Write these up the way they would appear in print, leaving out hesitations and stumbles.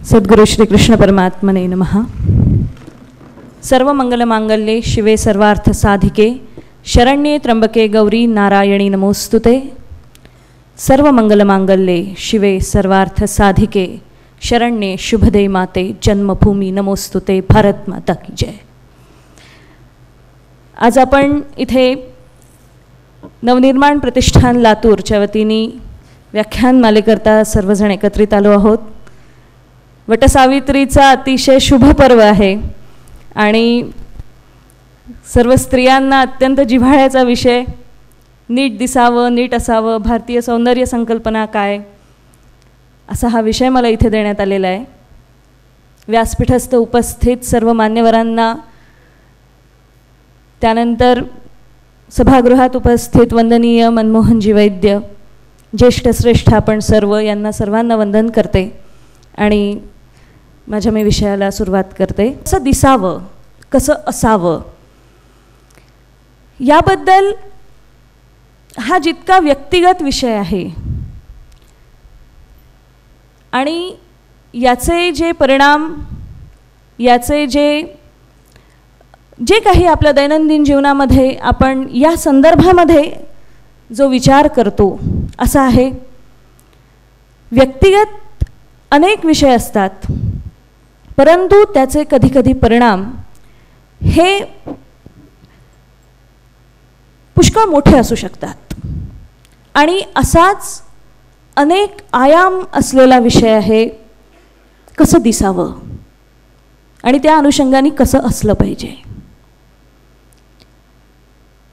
सद्गुरु श्री कृष्ण परमात्मने नमः। सर्वमंगलमांगल्ये शिवे सर्वार्थ साधिके शरण्ये त्र्यंबके गौरी नारायणी नमोस्तुते। सर्वमंगलमांगल्ये शिवे सर्वार्थ साधिके शरण्ये शुभदे माते जन्मभूमी नमोस्तुते। भारत माता की जय। आज आपण इथे नवनिर्माण प्रतिष्ठान लातूरच्या वतीने व्याख्यान मालेकरता सर्वजण एकत्रित आलो आहोत। वटसावित्रीचा अतिशय शुभ पर्व आहे आणि सर्व स्त्रियांना अत्यंत जिव्हाळ्याचा विषय, नीट दिसावं, नीट असावं, भारतीय सौंदर्य संकल्पना काय, असा हा विषय मला इथे देण्यात आलेला आहे। व्यासपीठस्थ उपस्थित सर्व मान्यवरांना, त्यानंतर सभागृहात उपस्थित वंदनीय मनमोहनजी वैद्य, ज्येष्ठ श्रेष्ठ आपण सर्व, यांना सर्वांना वंदन करते आणि माझ्या मी विषयाला सुरुवात करते। कसं दिसावं, कसं असावं, याबद्दल हा जितका व्यक्तिगत विषय आहे आणि याचे जे परिणाम, याचे जे काही आपल्या दैनंदिन जीवनामध्ये आपण या संदर्भामध्ये जो विचार करतो असा आहे। व्यक्तिगत अनेक विषय असतात, परंतु त्याचे कधी-कधी परिणाम हे पुष्कळ मोठे असू शकतात आणि असाच अनेक आयाम असलेला विषय आहे कसं दिसावं आणि त्या अनुषंगाने कसं असलं पाहिजे।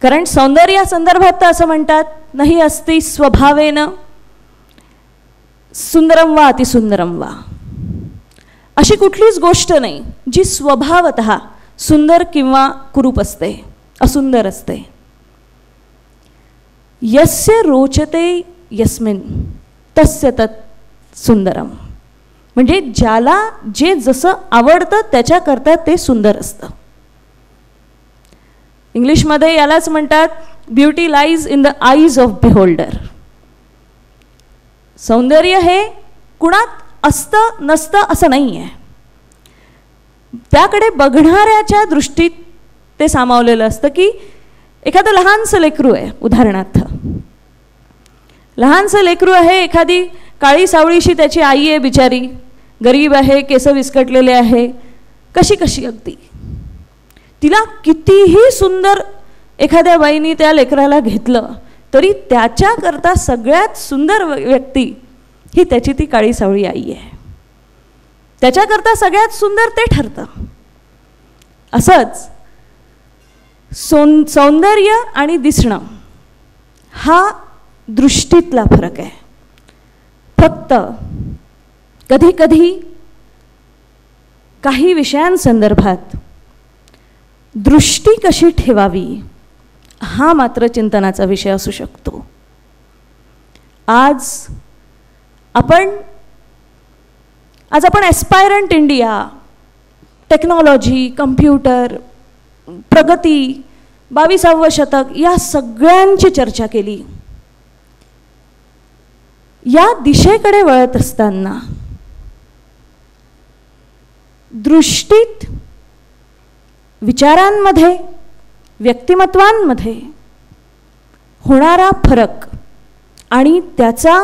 कारण सौंदर्या संदर्भात तर असं म्हणतात, नाही अस्ति स्वभावेन सुंदरम वा अतिसुंदरम वा, अशी कुठलीच गोष्ट नाही जी स्वभावतः सुंदर किंवा कुरूप असते, असुंदर असते। यस्य रोचते यस्मिन तस्य तत् सुंदरम, म्हणजे ज्याला जे जसं आवडतं त्याच्याकरता ते सुंदर असतं। इंग्लिशमध्ये यालाच म्हणतात beauty lies in the eyes of beholder. सौंदर्य हे कुणात असतं नसतं असं नाही आहे, त्याकडे बघणाऱ्याच्या दृष्टीत ते सामावलेलं असतं। की एखादं लहानसं लेकरू आहे, उदाहरणार्थ लहानसं लेकरू आहे, एखादी काळी सावळीशी त्याची आई आहे, बिचारी गरीब आहे, केस विस्कटलेले आहे, कशी कशी अगदी, तिला कितीही सुंदर एखाद्या बाईनी त्या लेकराला घेतलं तरी त्याच्याकरता सगळ्यात सुंदर व्यक्ती ही त्याची ती काळी सावळी आई आहे, त्याच्याकरता सगळ्यात सुंदर ते ठरतं। असंच सौंदर्य आणि दिसणं हा दृष्टीतला फरक आहे। फक्त कधी कधी काही विषयांसंदर्भात दृष्टी कशी ठेवावी हा मात्र चिंतनाचा विषय असू शकतो। आज आपण एस्पायरंट इंडिया, टेक्नॉलॉजी, कम्प्युटर, प्रगती, 22वे शतक या सगळ्यांची चर्चा केली। या दिशेकडे वळत असताना दृष्टीत, विचारांमध्ये, व्यक्तिमत्वांमध्ये होणारा फरक आणि त्याचा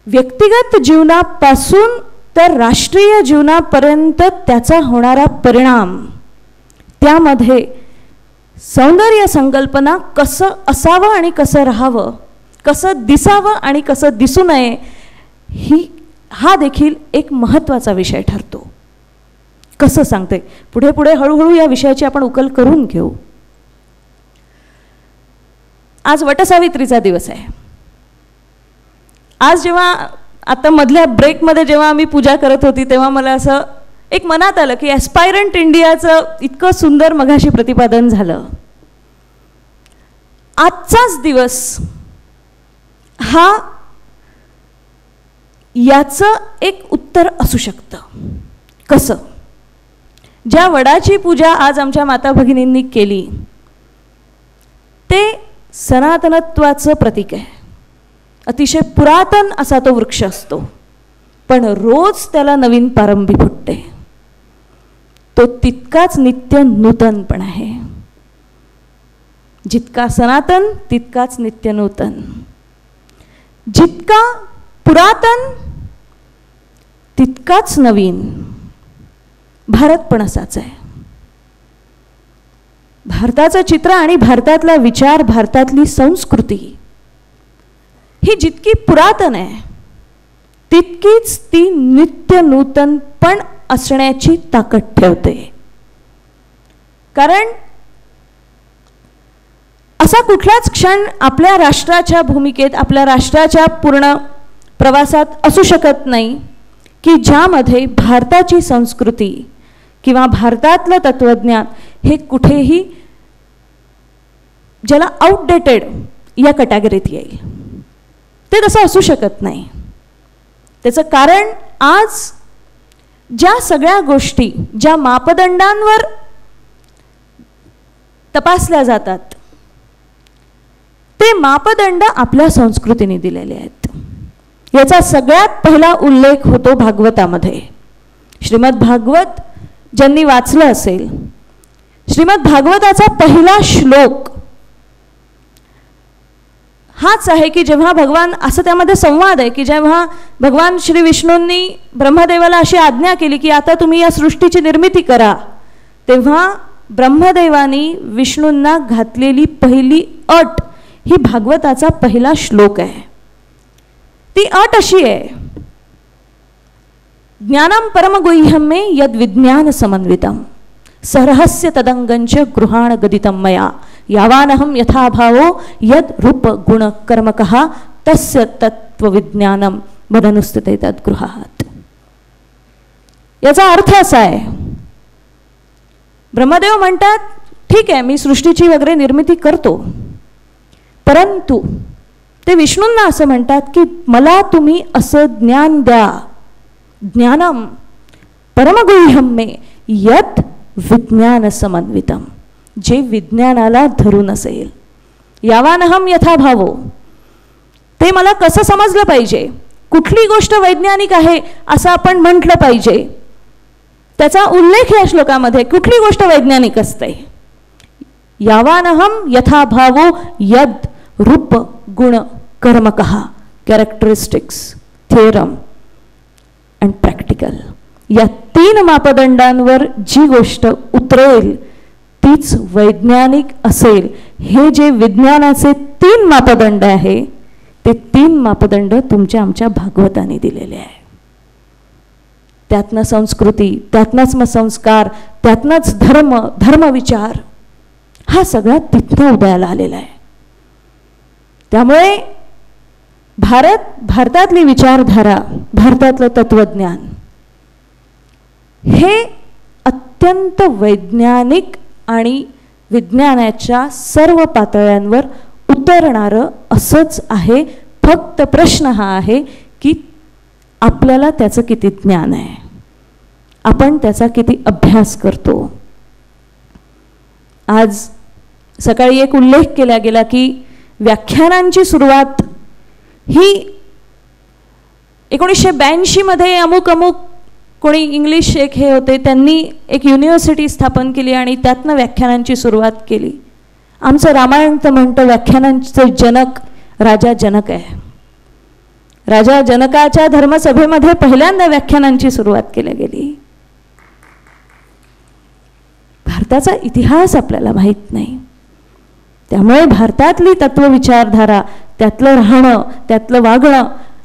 व्यक्तिगत जीवनापासून तर राष्ट्रीय जीवनापर्यंत त्याचा होणारा परिणाम, त्यामध्ये सौंदर्य संकल्पना कसं असावं आणि कसं राहावं, कसं दिसावं आणि कसं दिसू नये, हा देखील एक महत्त्वाचा विषय ठरतो। कसं सांगते, पुढे पुढे हळूहळू या विषयाची आपण उकल करून घेऊ। आज वटसावित्रीचा दिवस आहे। आज जेव्हा आता मधल्या ब्रेकमध्ये जेव्हा आम्ही पूजा करत होती तेव्हा मला असं एक मनात आलं की एस्पायरंट इंडियाचं इतकं सुंदर मघाशी प्रतिपादन झालं। आजचाच दिवस हा याचं एक उत्तर असू शकतं। कसं? ज्या वडाची पूजा आज आमच्या माता भगिनींनी केली ते सनातनत्वाचं प्रतीक आहे। अतिशय पुरातन असा तो वृक्ष असतो। पण रोज त्याला नवीन पारंबी फुटते. तो तितकाच नित्य नूतन पण आहे. जितका सनातन तितकाच नित्य नूतन. जितका पुरातन तितकाच नवीन. भारत पण असाच आहे. भारताचं चित्र आणि भारतातला विचार, भारतातली संस्कृती ही जितकी पुरातन आहे तितकीच ती नित्य नूतन पण असण्याची ताकद ठेवते. कारण असा कुठलाच क्षण आपल्या राष्ट्राच्या भूमिकेत, आपल्या राष्ट्राच्या पूर्ण प्रवासात असू शकत नाही की ज्यामध्ये भारताची संस्कृती किंवा भारतातलं तत्वज्ञान हे कुठेही ज्याला आउटडेटेड या कॅटेगरीत येईल. ते तसं असू शकत नाही. त्याचं कारण आज ज्या सगळ्या गोष्टी ज्या मापदंडांवर तपासल्या जातात ते मापदंड आपल्या संस्कृतीने दिलेले आहेत. याचा सगळ्यात पहिला उल्लेख होतो भागवतामध्ये. श्रीमद भागवत ज्यांनी वाचलं असेल, श्रीमद भागवताचा पहिला श्लोक हाच आहे की जेव्हा भगवान, असं त्यामध्ये संवाद आहे की जेव्हा भगवान श्री विष्णूंनी ब्रह्मदेवाला अशी आज्ञा केली की आता तुम्ही या सृष्टीची निर्मिती करा, तेव्हा ब्रह्मदेवानी विष्णूंना घातलेली पहिली अट ही भागवताचा पहिला श्लोक आहे. ती अट अशी आहे, ज्ञानम परमगुह्यम मे यद विज्ञान समन्वितम सरहस्य तदंगंच गृहाण गदितम मया यावानहम यथाभावो यद रूप गुण कर्मकः तस्य तत्वविज्ञानम मदनुस्थिते तद्गृहात. याचा अर्थ असा आहे, ब्रह्मदेव म्हणतात ठीक आहे मी सृष्टीची वगैरे निर्मिती करतो, परंतु ते विष्णूंना असं म्हणतात की मला तुम्ही असं ज्ञान द्या, ज्ञानम परमगुह्यम मे यत विज्ञान समन्वितम, जे विज्ञानाला धरून असेल. यावानहम यथाभावो, ते मला कसं समजलं पाहिजे, कुठली गोष्ट वैज्ञानिक आहे असं आपण म्हटलं पाहिजे, त्याचा उल्लेख या श्लोकामध्ये कुठली गोष्ट वैज्ञानिक असते. यावानहम यथाभावो यद रूप गुण कर्मकः, कॅरेक्टरिस्टिक्स, थिअरम अँड प्रॅक्टिकल, या तीन मापदंडांवर जी गोष्ट उतरेल तीच वैज्ञानिक असेल. हे जे विज्ञानाचे तीन मापदंड आहे ते तीन मापदंड तुमच्या आमच्या भागवताने दिलेले आहे. त्यातनं संस्कृती, त्यातनंच मग संस्कार, त्यातनंच धर्मविचार हा सगळा तिथनं उदयाला आलेला आहे. त्यामुळे भारतातली विचारधारा, भारतातलं तत्वज्ञान हे अत्यंत वैज्ञानिक आणि विज्ञानाच्या सर्व पातळ्यांवर उतरणारं असंच आहे. फक्त प्रश्न हा आहे की आपल्याला त्याचं किती ज्ञान आहे, आपण त्याचा किती अभ्यास करतो. आज सकाळी एक उल्लेख केला गेला की व्याख्यानांची सुरुवात ही 1982 मध्ये अमुक कोणी इंग्लिश एक हे होते, त्यांनी एक युनिव्हर्सिटी स्थापन केली आणि त्यातनं व्याख्यानांची सुरुवात केली. आमचं रामायण तर म्हणतं व्याख्यानांचे जनक राजा जनक आहे. राजा जनकाच्या धर्मसभेमध्ये पहिल्यांदा व्याख्यानांची सुरुवात केली गेली. भारताचा इतिहास आपल्याला माहीत नाही. त्यामुळे भारतातली तत्वविचारधारा, त्यातलं राहणं, त्यातलं वागणं,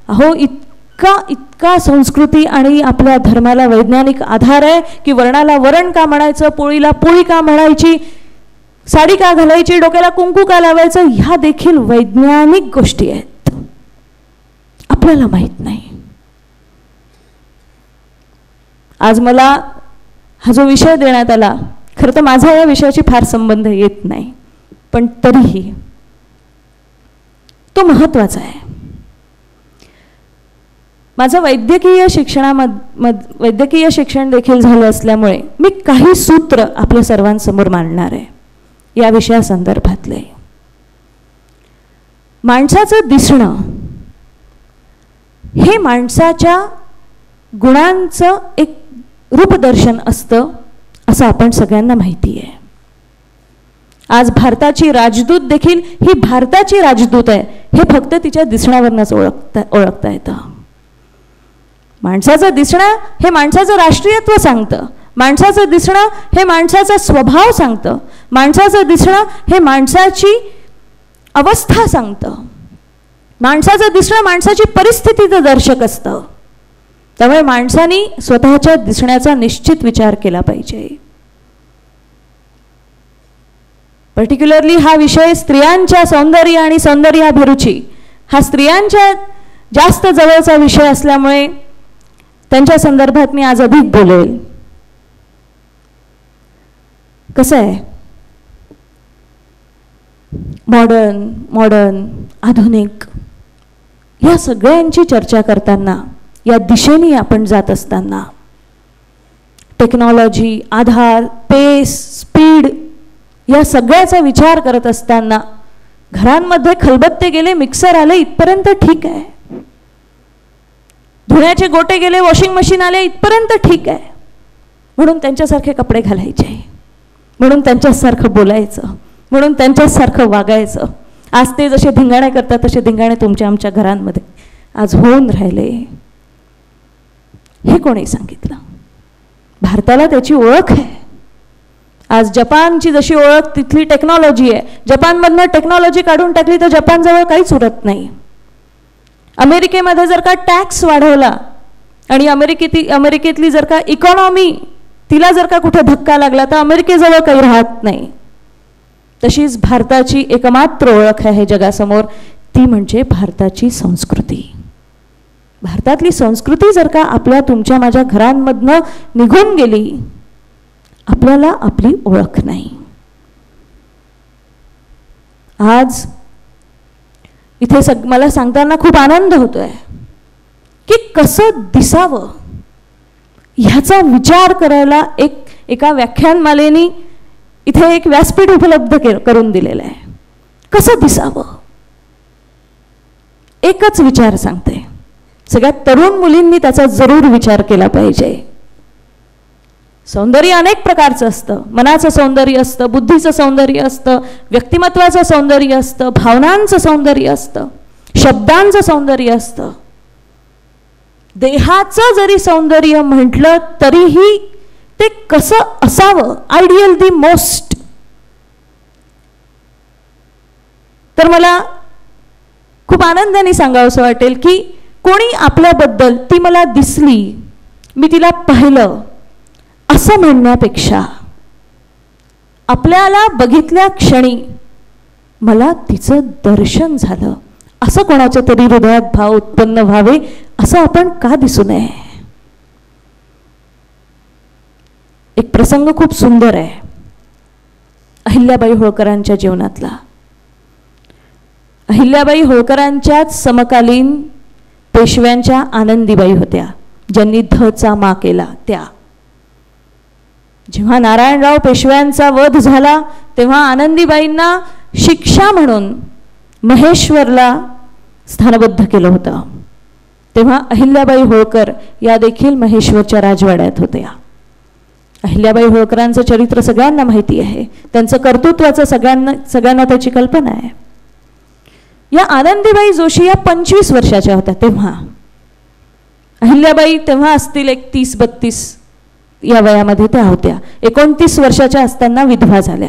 अहो इतका संस्कृती आणि आपल्या धर्माला वैज्ञानिक आधार आहे की वर्णाला वरण का म्हणायचं, पोळीला पोळी का म्हणायची, साडी का घालायची, डोक्याला कुंकू का लावायचं, ह्या देखील वैज्ञानिक गोष्टी आहेत, आपल्याला माहीत नाही. आज मला हा जो विषय देण्यात आला, खरं तर माझा या विषयाशी फार संबंध येत नाही, पण तरीही तो महत्त्वाचा आहे. माझं वैद्यकीय शिक्षण देखील झालं असल्यामुळे मी काही सूत्र आपल्या सर्वांसमोर मांडणार आहे या विषयासंदर्भातले. माणसाचं दिसणं हे माणसाच्या गुणांचं एक रूपदर्शन असतं असं आपण सगळ्यांना माहिती आहे. आज भारताची राजदूत देखील ही भारताची राजदूत आहे हे फक्त तिच्या दिसण्यावरनच ओळखता येतं. माणसाचं दिसणं हे माणसाचं राष्ट्रीयत्व सांगतं. माणसाचं दिसणं हे माणसाचा स्वभाव सांगतं. माणसाचं दिसणं हे माणसाची अवस्था सांगतं. माणसाचं दिसणं माणसाची परिस्थितीचं दर्शक असतं. त्यामुळे माणसाने स्वतःच्या दिसण्याचा निश्चित विचार केला पाहिजे. पर्टिक्युलरली हा विषय स्त्रियांच्या सौंदर्य आणि सौंदर्याभिरुची हा स्त्रियांच्या जास्त जवळचा विषय असल्यामुळे त्यांच्या संदर्भात मी आज अधिक बोलेल. कसं आहे, मॉडर्न आधुनिक या सगळ्यांची चर्चा करताना, या दिशेने आपण जात असताना, टेक्नॉलॉजी, आधार, पेस, स्पीड या सगळ्याचा विचार करत असताना घरांमध्ये खलबत्ते गेले, मिक्सर आले इथपर्यंत ठीक आहे. धुण्याचे गोटे गेले, वॉशिंग मशीन आले इथपर्यंत ठीक आहे. म्हणून त्यांच्यासारखे कपडे घालायचे, म्हणून त्यांच्यासारखं बोलायचं, म्हणून त्यांच्यासारखं वागायचं. आज ते जसे धिंगाणे करतात तसे धिंगाणे तुमच्या आमच्या घरांमध्ये आज होऊन राहिले. हे कोणी सांगितलं? भारताला त्याची ओळख आहे. आज जपानची जशी ओळख तिथली टेक्नॉलॉजी आहे. जपानमधनं टेक्नॉलॉजी काढून टाकली तर जपानजवळ काहीच उरत नाही. अमेरिकेमध्ये जर का टॅक्स वाढवला आणि अमेरिकेतली जर का इकॉनॉमी तिला जर का कुठे धक्का लागला तर अमेरिकेजवळ काही राहत नाही. तशीच भारताची एकमात्र ओळख आहे जगासमोर, ती म्हणजे भारताची संस्कृती. भारतातली संस्कृती जर का आपल्या तुमच्या माझ्या घरांमधनं निघून गेली, आपल्याला आपली ओळख नाही. आज इथे मला सांगताना खूप आनंद होतोय की कसं दिसावं ह्याचा विचार करायला एका व्याख्यानमालेनी इथे एक व्यासपीठ उपलब्ध करून दिलेलं आहे. कसं दिसावं एकच विचार सांगते, सगळ्यात तरुण मुलींनी त्याचा जरूर विचार केला पाहिजे. सौंदर्य अनेक प्रकारचं असतं. मनाचं सौंदर्य असतं, बुद्धीचं सौंदर्य असतं, व्यक्तिमत्वाचं सौंदर्य असतं, भावनांचं सौंदर्य असतं, शब्दांचं सौंदर्य असतं. देहाचं जरी सौंदर्य म्हटलं तरीही ते कसं असावं, आयडियल दी मोस्ट. तर मला खूप आनंदाने सांगावंसं वाटेल की कोणी आपल्याबद्दल ती मला दिसली, मी तिला पाहिलं असं म्हणण्यापेक्षा आपल्याला बघितल्या क्षणी मला तिचं दर्शन झालं असं कोणाच्या तरी हृदयात भाव उत्पन्न व्हावे, असं आपण का दिसू नये. एक प्रसंग खूप सुंदर आहे अहिल्याबाई होळकरांच्या जीवनातला. अहिल्याबाई होळकरांच्याच समकालीन पेशव्यांच्या आनंदीबाई होत्या, ज्यांनी धचा मा केला. त्या जेव्हा नारायणराव पेशव्यांचा वध झाला तेव्हा आनंदीबाईंना शिक्षा म्हणून महेश्वरला स्थानबद्ध केलं होतं. तेव्हा अहिल्याबाई होळकर या देखील महेश्वरच्या राजवाड्यात होत्या. अहिल्याबाई होळकरांचं चरित्र सगळ्यांना माहिती आहे, त्यांचं कर्तृत्वाचं सगळ्यांना त्याची कल्पना आहे. या आनंदीबाई जोशी या 25 वर्षाच्या होत्या तेव्हा. अहिल्याबाई तेव्हा असतील एक 30-32 या वयामध्ये त्या होत्या. 29 वर्षाच्या असताना विधवा झाल्या.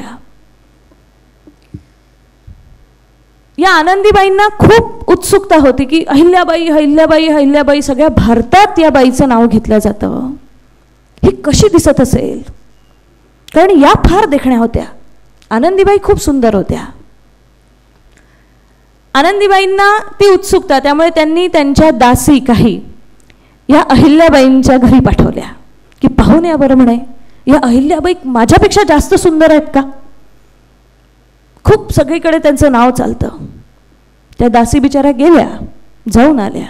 या आनंदीबाईंना खूप उत्सुकता होती की अहिल्याबाई अहिल्याबाई अहिल्याबाई, सगळ्या भारतात या बाईचं नाव घेतलं जातं, ही कशी दिसत असेल. कारण या फार देखण्या होत्या. आनंदीबाई खूप सुंदर होत्या. आनंदीबाईंना ती उत्सुकता, त्यामुळे त्यांनी त्यांच्या दासी काही या अहिल्याबाईंच्या घरी पाठवल्या की पाहून या बरं म्हणे, या अहिल्याबाई माझ्यापेक्षा जास्त सुंदर आहेत का. खूप सगळीकडे त्यांचं नाव चालतं. त्या दासी बिचाऱ्या गेल्या, जाऊन आल्या.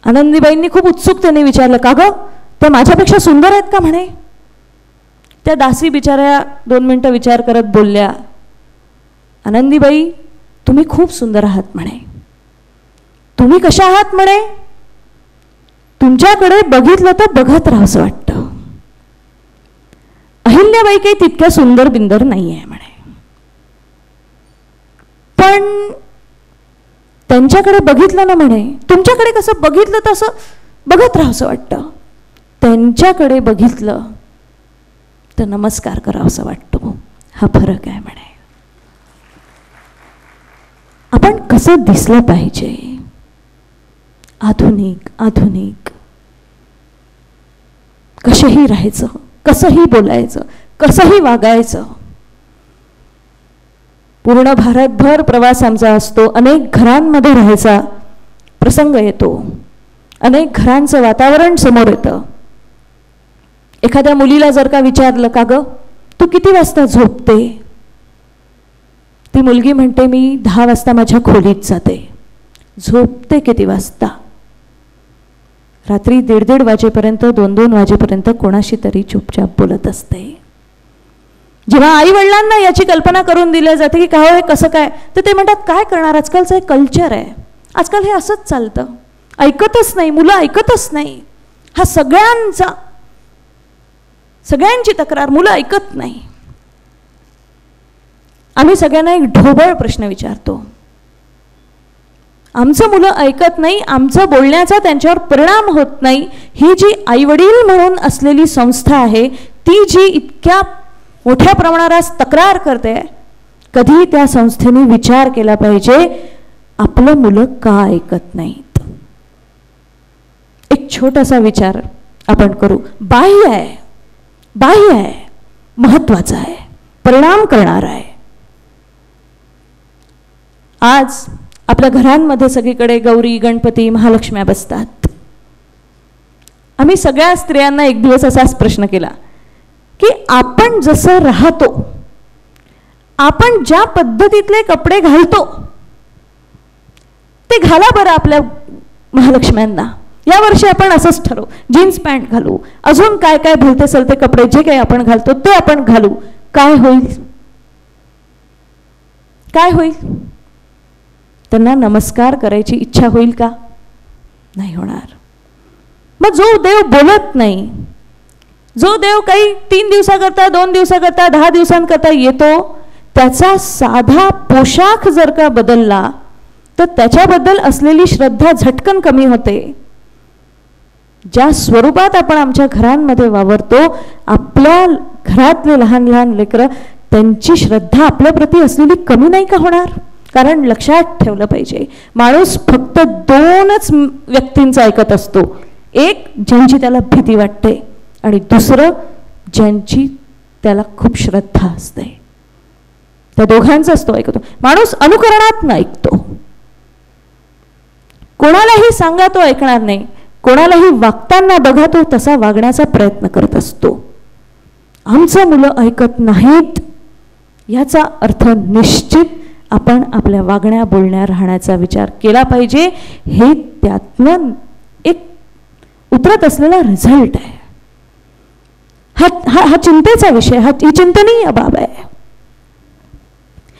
आनंदीबाईंनी खूप उत्सुकतेने विचारलं, का गं त्या माझ्यापेक्षा सुंदर आहेत का म्हणे. त्या दासी बिचाऱ्या 2 मिनिटं विचार करत बोलल्या, आनंदीबाई तुम्ही खूप सुंदर आहात म्हणे. तुम्ही कशा आहात म्हणे. तुमच्याकडे बघितलं तर बघत राहावंसं वाटतं. अहिल्याबाई काही तितक्या सुंदर बिंदर नाही आहे म्हणे, पण त्यांच्याकडे बघितलं ना म्हणे, तुमच्याकडे कसं बघितलं तसं बघत राहावंसं वाटतं. त्यांच्याकडे बघितलं तर नमस्कार करावासा वाटतो. हा फरक आहे म्हणे. आपण कसं दिसलं पाहिजे, आधुनिक आधुनिक, कसेही राहायचं, कसंही बोलायचं, कसंही वागायचं. पूर्ण भारतभर प्रवास आमचा असतो. अनेक घरांमध्ये राहायचा प्रसंग येतो. अनेक घरांचं वातावरण समोर येतं. एखाद्या मुलीला जर का विचारलं, का ग तू किती वाजता झोपते, ती मुलगी म्हणते मी 10 वाजता माझ्या खोलीत जाते. झोपते किती वाजता? रात्री 1:30 वाजेपर्यंत, 2-2 वाजेपर्यंत कोणाशी तरी चुपचाप बोलत असते. जेव्हा आई वडिलांना याची कल्पना करून दिली जाते की काय कसं काय, तर ते म्हणतात काय करणार, आजकालचं एक कल्चर आहे, आजकाल हे असंच चालतं, ऐकतच नाही मुलं, ऐकतच नाही. हा सगळ्यांची तक्रार, मुलं ऐकत नाही. आम्ही सगळ्यांना एक ढोबळ प्रश्न विचारतो. आमचं मुलं ऐकत नाही, आमचं बोलण्याचा त्यांच्यावर परिणाम होत नाही, ही जी आईवडील म्हणून असलेली संस्था आहे, ती जी इतक्या मोठ्या प्रमाणात तक्रार करते, कधी त्या संस्थेने विचार केला पाहिजे आपलं मुलं का ऐकत नाहीत. एक छोटासा विचार आपण करू. बाह्य आहे, बाह्य आहे, महत्वाचं आहे, परिणाम करणार आहे. आज आपल्या घरांमध्ये सगळीकडे गौरी, गणपती, महालक्ष्म्या बसतात. आम्ही सगळ्या स्त्रियांना एक दिवस असाच प्रश्न केला की आपण जसं राहतो, आपण ज्या पद्धतीतले कपडे घालतो ते घाला बरं आपल्या महालक्ष्म्यांना. या वर्षी आपण असंच ठरवू, जीन्स पॅन्ट घालू, अजून काय काय भलते सलते कपडे जे काही आपण घालतो ते आपण घालू. काय होईल? काय होईल? त्यांना नमस्कार करायची इच्छा होईल का? नाही होणार. मग जो देव बोलत नाही, जो देव काही 3 दिवसाकरता, 2 दिवसाकरता, 10 दिवसांकरता येतो, त्याचा साधा पोशाख जर का बदलला तर त्याच्याबद्दल असलेली श्रद्धा झटकन कमी होते. ज्या स्वरूपात आपण आमच्या घरांमध्ये वावरतो, आपल्या घरातले लहान लहान लेकरं, त्यांची श्रद्धा आपल्याप्रती असलेली कमी नाही का होणार? कारण लक्षात ठेवलं पाहिजे, माणूस फक्त 2च व्यक्तींचं ऐकत असतो. एक ज्यांची त्याला भीती वाटते आणि दुसरं ज्यांची त्याला खूप श्रद्धा असते. त्या दोघांचाच तो ऐकतो. माणूस अनुकरणात ऐकतो. कोणालाही सांगा तो ऐकणार नाही, कोणालाही वागताना बघा तो तसा वागण्याचा प्रयत्न करत असतो. आमचं मुलं ऐकत नाहीत याचा अर्थ निश्चित आपण आपल्या वागण्या, बोलण्या, राहण्याचा विचार केला पाहिजे. हे त्यातनं एक उतरत असलेला रिझल्ट आहे. हा चिंतेचा विषय, ही चिंतनीय बाब आहे.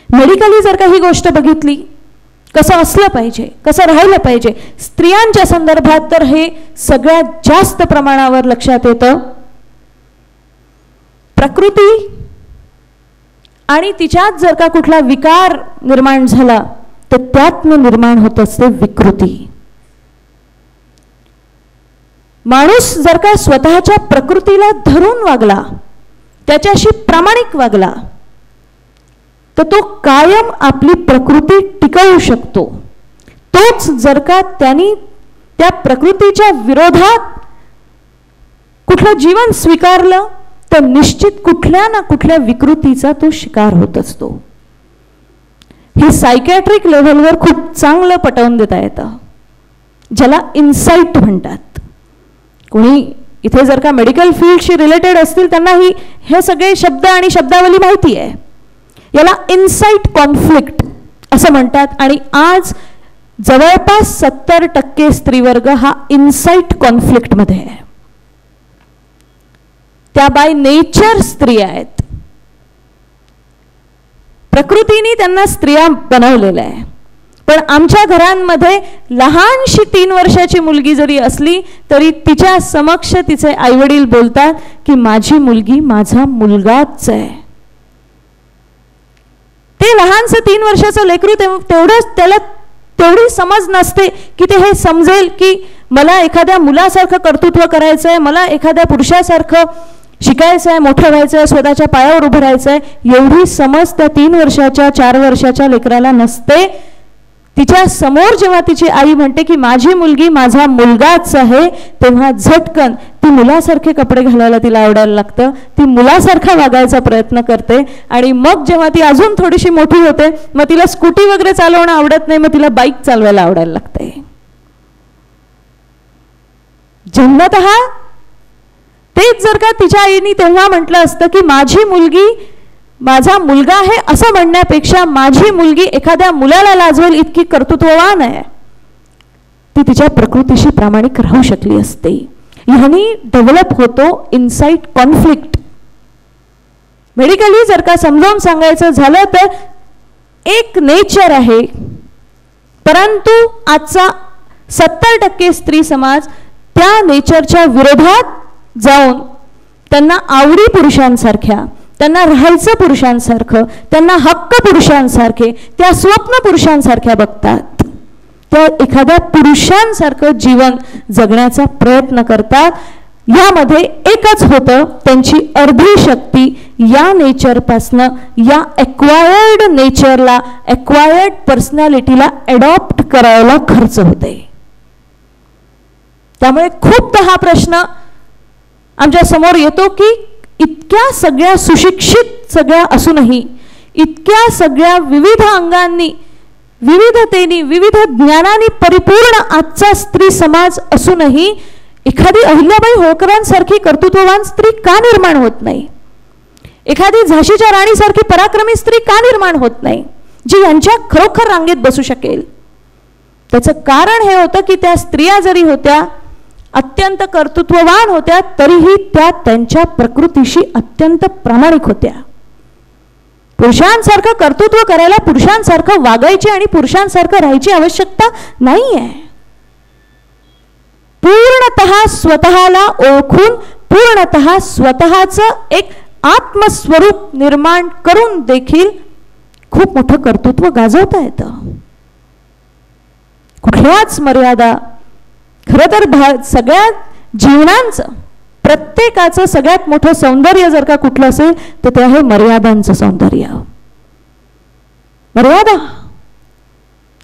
मेडिकली जर का ही गोष्ट बघितली, कसं असलं पाहिजे, कसं राहिलं पाहिजे, स्त्रियांच्या संदर्भात तर हे सगळ्यात जास्त प्रमाणावर लक्षात येतं. प्रकृती आणि तिच्यात जर का कुठला विकार निर्माण झाला तर त्यातनं निर्माण होत असते विकृती. माणूस जर का स्वतःच्या प्रकृतीला धरून वागला, त्याच्याशी प्रामाणिक वागला, तर तो कायम आपली प्रकृती टिकवू शकतो. तोच जर का त्यांनी त्या प्रकृतीच्या विरोधात कुठलं जीवन स्वीकारलं तर निश्चित कुठल्या ना कुठल्या विकृतीचा तो शिकार होत असतो. हे सायकॅट्रिक लेव्हलवर खूप चांगलं पटवून देता येतं, ज्याला इन्साइट म्हणतात. कोणी इथे जर का मेडिकल फील्डशी रिलेटेड असतील त्यांना हे सगळे शब्द आणि शब्दावली माहिती आहे. याला इन्साइट कॉन्फ्लिक्ट असं म्हणतात. आणि आज जवळपास 70% स्त्रीवर्ग हा इन्साइट कॉन्फ्लिक्टमध्ये आहे. त्या बाय नेचर स्त्री आहेत, प्रकृतीने त्यांना स्त्रिया बनवलेल्या आहे, पण आमच्या घरांमध्ये लहानशी 3 वर्षाची मुलगी जरी असली तरी तिच्या समक्ष तिचे आईवडील बोलतात की माझी मुलगी माझा मुलगाच आहे. ते लहानसं 3 वर्षाचं लेकरू तेवढंच, त्याला तेवढी समज नसते की ते हे समजेल की मला एखाद्या मुलासारखं कर्तृत्व करायचं आहे, मला एखाद्या पुरुषासारखं शिकायचं आहे, मोठं व्हायचं आहे, स्वतःच्या पायावर उभं राहायचं आहे. एवढी समज त्या 3 वर्षाच्या 4 वर्षाच्या लेकराला नसते. तिच्या समोर जेव्हा तिची आई म्हणते की माझी मुलगी माझा मुलगाच आहे, तेव्हा झटकन ती मुलासारखे कपडे घालायला तिला आवडायला लागतं, ती मुलासारखा वागायचा प्रयत्न करते. आणि मग जेव्हा ती अजून थोडीशी मोठी होते मग तिला स्कूटी वगैरे चालवणं आवडत नाही, मग तिला बाईक चालवायला आवडायला लागते. जन्मतः तेच जर का तिच्या आईने तेव्हा म्हटलं असतं की माझी मुलगी माझा मुलगा आहे असं म्हणण्यापेक्षा माझी मुलगी एखाद्या मुलाला लाजवेल इतकी कर्तृत्ववान आहे, ती तिच्या प्रकृतीशी प्रामाणिक राहू शकली असते. ह्यानी डेव्हलप होतो इनसाइट कॉन्फ्लिक्ट. मेडिकली जर का समजावून सांगायचं झालं तर एक नेचर आहे, परंतु आजचा 70% स्त्री समाज त्या नेचरच्या विरोधात जाऊन त्यांना आवडी पुरुषांसारख्या, त्यांना राहायचं पुरुषांसारखं, त्यांना हक्क पुरुषांसारखे, त्या स्वप्न पुरुषांसारख्या बघतात. त्या एखाद्या पुरुषांसारखं जीवन जगण्याचा प्रयत्न करतात. यामध्ये एकच होतं, त्यांची अर्धी शक्ती या नेचरपासनं या एक्वायर्ड नेचरला, एक्वायर्ड पर्सनॅलिटीला अडॉप्ट करायला खर्च होते. त्यामुळे खूपदा हा प्रश्न आमच्या समोर येतो की इतक्या सगळ्या सुशिक्षित सगळ्या असूनही, इतक्या सगळ्या विविध अंगांनी, विविधतेनी, विविध ज्ञानाने परिपूर्ण आजचा स्त्री समाज असूनही एखादी अहिल्याबाई होळकरांसारखी कर्तृत्ववान स्त्री का निर्माण होत नाही? एखादी झाशीच्या राणीसारखी पराक्रमी स्त्री का निर्माण होत नाही, जी यांच्या खरोखर रांगेत बसू शकेल? त्याचं कारण हे होतं की त्या स्त्रिया जरी होत्या, अत्यंत कर्तृत्ववान होत्या, तरीही त्या त्यांच्या प्रकृतीशी अत्यंत प्रामाणिक होत्या. पुरुषांसारखं कर्तृत्व करायला पुरुषांसारखं वागायची आणि पुरुषांसारखं राहायची आवश्यकता नाहीये. पूर्णतः स्वतःला ओळखून पूर्णतः स्वतःचं एक आत्मस्वरूप निर्माण करून देखील खूप मोठं कर्तृत्व गाजवता येतं. कुठल्याच मर्यादा, खरं तर सगळ्या जीवनांचं, प्रत्येकाचं सगळ्यात मोठं सौंदर्य जर का कुठलं असेल तर ते आहे मर्यादांचं सौंदर्य. मर्यादा,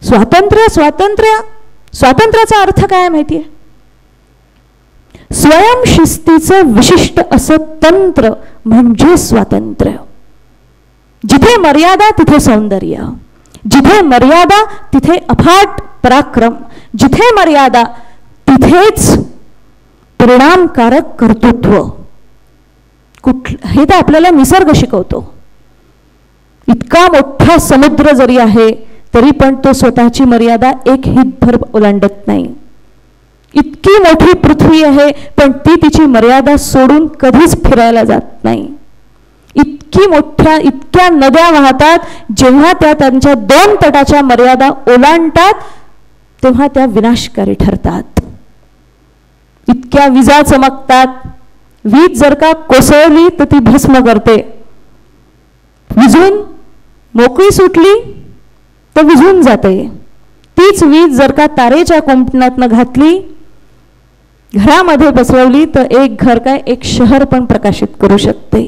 स्वातंत्र्य. स्वातंत्र्य, स्वातंत्र्याचा अर्थ काय माहितीये? स्वयंशिस्तीचं विशिष्ट असं तंत्र म्हणजे स्वातंत्र्य. जिथे मर्यादा तिथे सौंदर्य, जिथे मर्यादा तिथे अफाट पराक्रम, जिथे मर्यादा तिथेच परिणामकारक कर्तृत्व. हे तर आपल्याला निसर्ग शिकवतो. इतका मोठा समुद्र जरी आहे तरी पण तो स्वतःची मर्यादा एक हितभर ओलांडत नाही. इतकी मोठी पृथ्वी आहे पण ती तिची मर्यादा सोडून कधीच फिरायला जात नाही. इतक्या नद्या वाहतात, जेव्हा त्या त्यांच्या 2 तटाच्या मर्यादा ओलांडतात तेव्हा त्या विनाशकारी ठरतात. इतक्या विजा चमकतात, वीज जर का कोसळली तर ती भस्म करते, विझून मोकळी सुटली तर विझून जाते. तीच वीज जर का तारेच्या कुंपणातनं घातली, घरामध्ये बसवली तर एक घर काय एक शहर पण प्रकाशित करू शकते.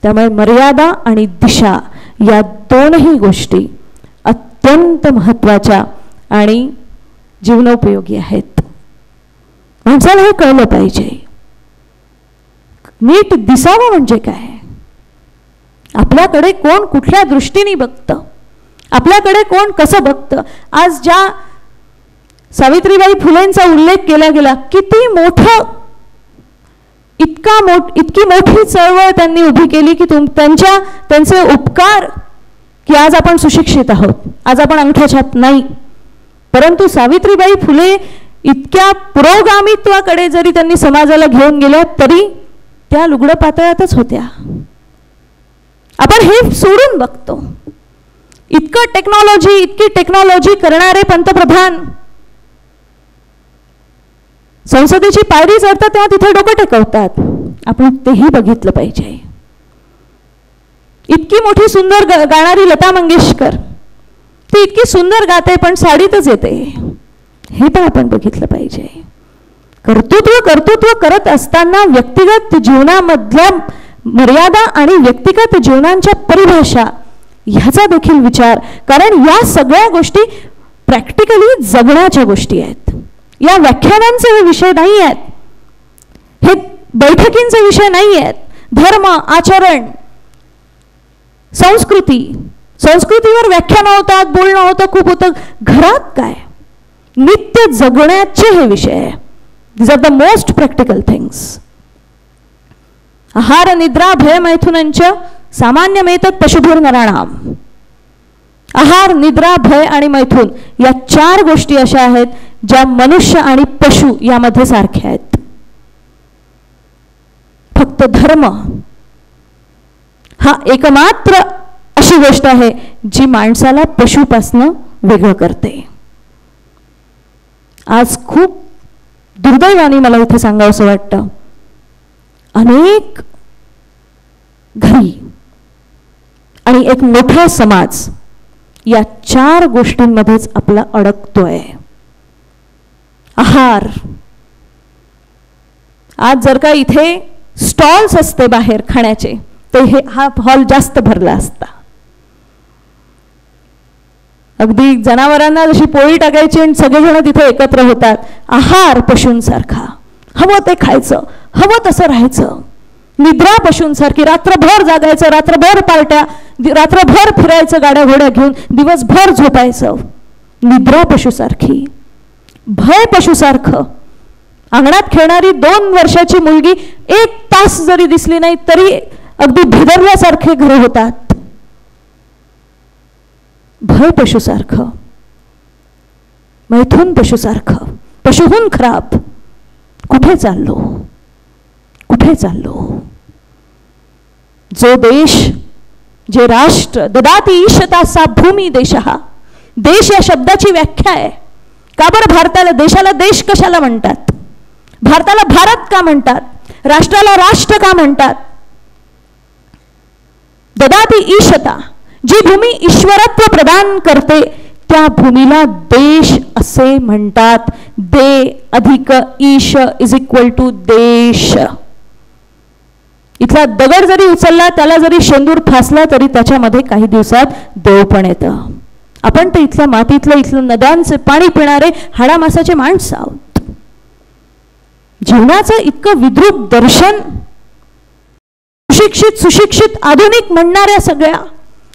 त्यामुळे मर्यादा आणि दिशा या दोनही गोष्टी अत्यंत महत्त्वाच्या आणि जीवनोपयोगी आहेत. माणसाला हे कळलं पाहिजे. नीट दिसावं म्हणजे काय? आपल्याकडे कोण कुठल्या दृष्टीने बघतं, आपल्याकडे कोण कसं बघतं. आज ज्या सावित्रीबाई फुलेंचा उल्लेख केला गेला, किती मोठं, इतकी मोठी चळवळ त्यांनी उभी केली की त्यांचे उपकार की आज आपण सुशिक्षित आहोत, आज आपण अंगठ्याछाप नाही. परंतु सावित्रीबाई फुले इतक्या पुरोगामित्वाकडे जरी त्यांनी समाजाला घेऊन गेल्या तरी त्या लुगडं पातळातच होत्या. आपण हे सोडून बघतो. इतकी टेक्नॉलॉजी करणारे पंतप्रधान संसदेची पायरी चढतात तेव्हा तिथे डोकं टेकवतात. आपण तेही बघितलं पाहिजे. इतकी मोठी सुंदर गाणारी लता मंगेशकर, ती इतकी सुंदर गाते पण साडीतच येते, हे पण आपण बघितलं पाहिजे. कर्तृत्व करत असताना व्यक्तिगत जीवनामधल्या मर्यादा आणि व्यक्तिगत जीवनांच्या परिभाषा ह्याचा देखील विचार, कारण या सगळ्या गोष्टी प्रॅक्टिकली जगण्याच्या गोष्टी आहेत. या व्याख्यानांचे हे विषय नाही आहेत, हे बैठकींचे विषय नाही आहेत. धर्म, आचरण, संस्कृतीवर व्याख्यान होतात, बोलणं होतं, खूप होतं. घरात काय, नित्य जगण्याचे हे विषय आहे. These are the most practical things. आहार निद्रा भय मैथुनंच सामान्यमेतत् पशुभिर्नराणाम. आहार, निद्रा, भय आणि मैथुन या 4 गोष्टी अशा आहेत ज्या मनुष्य आणि पशु यामध्ये सारख्या आहेत. फक्त धर्म हा एकमात्र अशी गोष्ट आहे जी माणसाला पशुपासून वेगळं करते. आज खूप दुर्दैवाने मला इथे सांगावंसं वाटतं, अनेक घरी आणि एक मोठा समाज या 4 गोष्टींमध्येच आपला अडकतोय. आहार, आज जर का इथे स्टॉल्स असते बाहेर खाण्याचे तर हा हॉल जास्त भरला असता. अगदी जनावरांना जशी पोळी टाकायची आणि सगळेजण तिथे एकत्र होतात. आहार पशूंसारखा, हवं ते खायचं, हवं तसं राहायचं. निद्रा पशूंसारखी, रात्रभर जागायचं, रात्रभर पार्ट्या, रात्रभर फिरायचं गाड्या घोड्या घेऊन, दिवसभर झोपायचं. निद्रा पशुसारखी. भय पशुसारखं, अंगणात खेळणारी 2 वर्षाची मुलगी 1 तास जरी दिसली नाही तरी अगदी भिदरल्यासारखे घरे होतात. भय पशुसारखं, मैथुन पशुसारखं, पशुहून खराब. कुठे चाललो, कुठे चाललो? जो देश, जे राष्ट्र ददाती ईशता सा भूमी देशः. देश या शब्दाची व्याख्या आहे. का बरं भारताला, देशाला देश कशाला म्हणतात? भारताला भारत का म्हणतात? राष्ट्राला राष्ट्र का म्हणतात? ददाती ईशता, जी भूमी ईश्वरत्व प्रदान करते त्या भूमीला देश असे म्हणतात. दे अधिक ईश इज इक्वल टू देश. इथला दगड जरी उचलला, त्याला जरी शेंदूर फासला तरी त्याच्यामध्ये काही दिवसात देव पण येतं. आपण तर इथल्या मातीतलं, इथलं नद्यांचे पाणी पिणारे हाडामासाचे माणसं आहोत. जीवनाचं इतकं विद्रूप दर्शन, सुशिक्षित आधुनिक म्हणणाऱ्या सगळ्या,